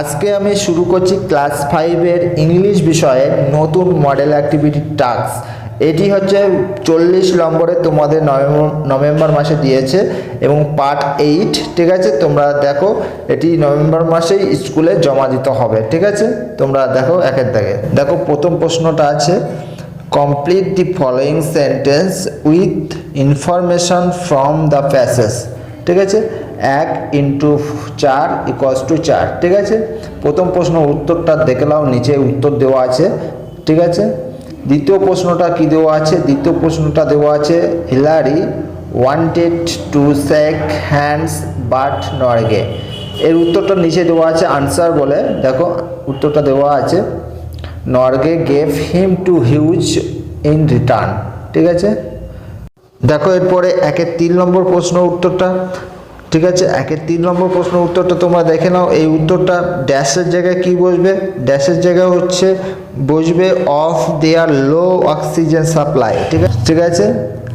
আজকে আমি শুরু করছি ক্লাস 5-এর ইংলিশ বিষয়ে নতুন মডেল অ্যাক্টিভিটি টাস্ক। এটি হচ্ছে 40 নম্বরে তোমাদের নভেম্বর মাসে দিয়েছে এবং পার্ট 8। ঠিক আছে, তোমরা দেখো এটি নভেম্বর মাসেই স্কুলে জমা দিতে হবে। ঠিক আছে, তোমরা দেখো একের দাগে দেখো। প্রথম প্রশ্নটা আছে complete the following sentence with information from the passage. ঠিক আছে, 1 × 4 = 4। ঠিক আছে, প্রথম প্রশ্ন উত্তরটা দেখে নাও, নিচে উত্তর দেওয়া আছে। ঠিক আছে, দ্বিতীয় প্রশ্নটা কি দেওয়া আছে? দ্বিতীয় প্রশ্নটা দেওয়া আছে Hillary wanted to shake hands but Norgay. এর উত্তরটা নিচে দেওয়া আছে আনসার বলে। দেখো উত্তরটা দেওয়া আছে Norgay gave him to huge in return. ঠিক আছে, দেখো এরপরে 1-এর 3 নম্বর প্রশ্ন উত্তরটা। ঠিক আছে, 1-এর 3 নম্বর প্রশ্ন উত্তরটা তোমরা দেখে নাও। এই উত্তরটা ড্যাশের জায়গায় কি বসবে? ড্যাশের জায়গায় হচ্ছে বসবে of their low oxygen supply. ঠিক আছে,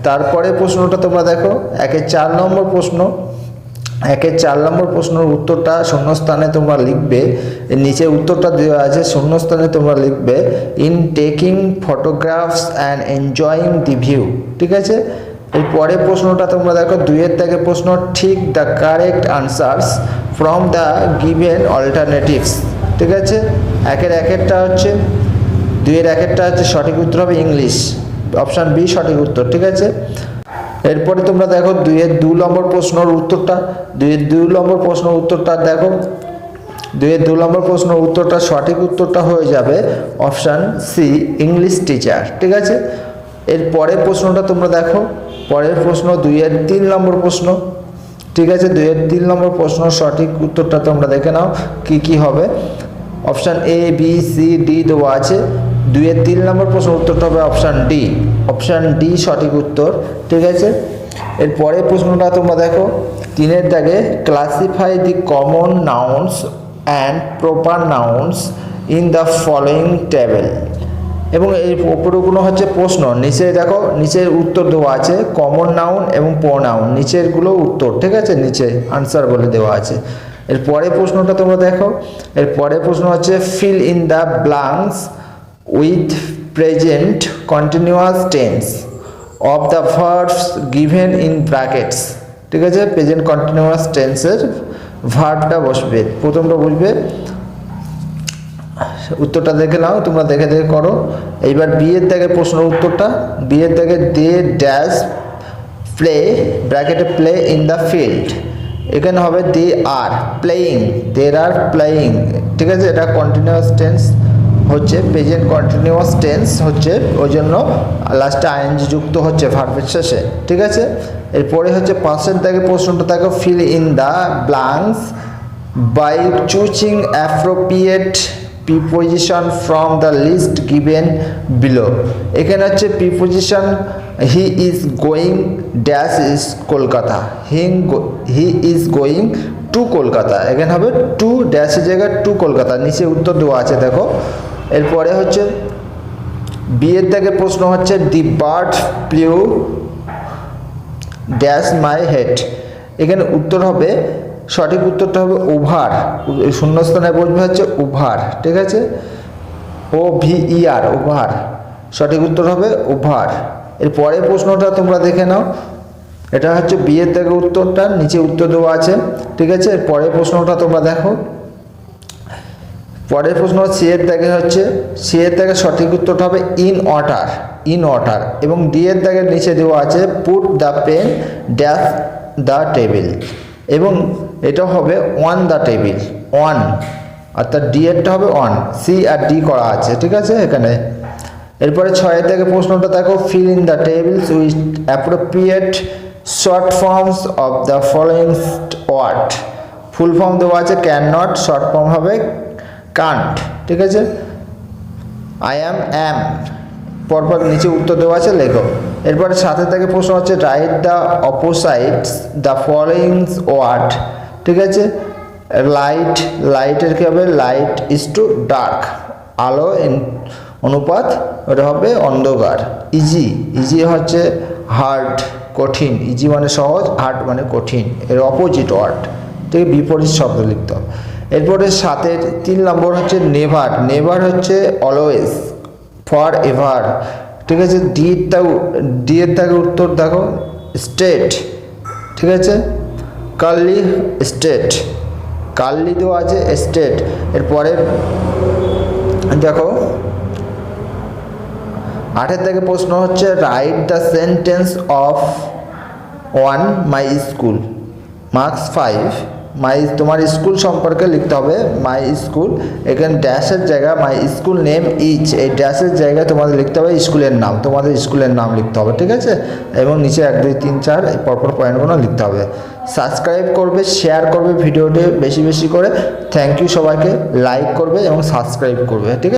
তারপরে প্রশ্নটা তোমরা দেখো 1-এর 4 নম্বর প্রশ্ন। 1-এর 4 নম্বর প্রশ্নের উত্তরটা শূন্যস্থানে তোমরা লিখবে। এর নিচে উত্তরটা দেওয়া আছে, শূন্যস্থানে তোমরা লিখবে in taking photographs and enjoying the view. ঠিক আছে, এর পরের প্রশ্নটা তোমরা দেখো 2-এর দাগের প্রশ্ন ঠিক the correct answers from the given alternatives. ঠিক আছে, 1-এর 1-এরটা হচ্ছে 2-এর 1-এরটা হচ্ছে সঠিক উত্তর হবে ইংলিশ, অপশান বি সঠিক উত্তর। ঠিক আছে, এরপরে তোমরা দেখো 2-এর 2 নম্বর প্রশ্নের উত্তরটা। 2-এর 2 নম্বর প্রশ্নের উত্তরটা দেখো, 2-এর 2 নম্বর প্রশ্নের উত্তরটা সঠিক উত্তরটা হয়ে যাবে অপশান সি ইংলিশ টিচার। ঠিক আছে, এর পরের প্রশ্নটা তোমরা দেখো, পরের প্রশ্ন 2-এর 3 নম্বর প্রশ্ন। ঠিক আছে, 2-এর 3 নম্বর প্রশ্ন সঠিক উত্তরটা তোমরা দেখে নাও কি কি হবে। Option A B C D দেওয়া আছে। 2-এর 3 নম্বর প্রশ্ন উত্তরটা হবে অপশান ডি, অপশান ডি সঠিক উত্তর। ঠিক আছে, এর পরের প্রশ্নটা তোমরা দেখো 3-এর দাগে classify the common nouns and proper nouns in the following table. এবং এই উপরগুলো হচ্ছে প্রশ্ন, নিচে দেখো নিচের উত্তর দেওয়া আছে কমন নাউন এবং প্রোনাউন, নিচেরগুলো উত্তর। ঠিক আছে, নিচে আনসার বলে দেওয়া আছে। এর পরের প্রশ্নটা তোমরা দেখো, এর পরের প্রশ্ন হচ্ছে feel in the blanks with present continuous tense of the verbs given in brackets. ঠিক আছে, প্রেজেন্ট কন্টিনিউয়াস টেন্সের ভার্বটা বসবে, প্রথমটা বসবে। উত্তরটা দেখে নাও, তোমরা দেখে দেখে করো। এইবার বিয়ের দাগের প্রশ্ন উত্তরটা, বিয়ের দাগে দে ড্যাশ প্লে ব্র্যাকেটে প্লে ইন দ্য ফিল্ড। এখানে হবে দে are playing, there are playing. ঠিক আছে, এটা কন্টিনিউয়াস টেন্স হচ্ছে, প্রেজেন্ট কন্টিনিউয়াস টেন্স হচ্ছে, ওই জন্য লাস্টে আইএনজি যুক্ত হচ্ছে ভার্বের শেষে। ঠিক আছে, এরপরে হচ্ছে 5-এর দাগে প্রশ্নটা দেখো fill in the blanks by choosing appropriate preposition from the list given below. এখানে হচ্ছে preposition he is going dash is Kolkata, he is going to Kolkata. এখানে হবে টু ড্যাশের জায়গায় টু কলকাতা, নিচে উত্তর দেওয়া আছে দেখো। এরপরে হচ্ছে বিয়ের দাগে প্রশ্ন হচ্ছে the bird flew dash my head. এখানে উত্তর হবে, সঠিক উত্তরটা হবে ওভার, শূন্যস্থানে বসবে হচ্ছে ওভার। ঠিক আছে, ও ভি ই আর ওভার, সঠিক উত্তর হবে ওভার। এর পরের প্রশ্নটা তোমরা দেখে নাও, এটা হচ্ছে বিয়ের দাগে উত্তরটা, নিচে উত্তর দেওয়া আছে। ঠিক আছে, এর পরের প্রশ্নটা তোমরা দেখো, পরের প্রশ্ন সি এর দাগে হচ্ছে, সি এর দাগে সঠিক উত্তরটা হবে ইন অর্ডার, ইন অর্ডার। এবং ডি এর দাগের নিচে দেওয়া আছে put the pen dash the table, এবং এটা হবে অন দ্য টেবিল, অন, অর্থাৎ ডি এরটা হবে অন, সি আর ডি করা আছে। ঠিক আছে এখানে। এরপরে 6-এর থেকে প্রশ্নটা দেখো fill in the tables with appropriate short forms of the following word. Full form দেওয়া আছে ক্যান নট, শর্ট ফর্ম হবে কান্ট। ঠিক আছে, আই অ্যাম পরপর নিচে উত্তর দেওয়া আছে, লেখো। এরপরে 7-এর থেকে প্রশ্ন হচ্ছে write the opposites the following word. ঠিক আছে, লাইট, লাইটের কী হবে লাইট ইজ টু ডার্ক, আলো অনুপাত ওটা হবে অন্ধকার। ইজি, ইজি হচ্ছে হার্ড কঠিন, ইজি মানে সহজ, হার্ড মানে কঠিন, এর অপোজিট ওয়ার্ড। থেকে বিপরীত শব্দ লিখতে হবে। এরপরে 7-এর 3 নম্বর হচ্ছে নেভার। নেভার হচ্ছে অলওয়েজ, ফর এভার। ঠিক আছে, ডি এর দাগে উত্তর দেখো স্টেট। ঠিক আছে, কার্লি স্টেট, কার্লি দেওয়া আছে স্টেট। এরপরে দেখো 8-এর থেকে প্রশ্ন হচ্ছে write the sentence of one my school, marks 5। তোমার স্কুল সম্পর্কে লিখতে হবে মাই স্কুল। এখানে ড্যাশের জায়গা মাই স্কুল নেম ইচ, এই ড্যাশের জায়গায় তোমাদের লিখতে হবে স্কুলের নাম, তোমাদের স্কুলের নাম লিখতে হবে। ঠিক আছে, এবং নিচে 1 2 3 4 এই পরপর পয়েন্টগুলো লিখতে হবে। সাবস্ক্রাইব করবে, শেয়ার করবে ভিডিওটি বেশি বেশি করে। থ্যাংক ইউ সবাইকে, লাইক করবে এবং সাবস্ক্রাইব করবে। ঠিক আছে।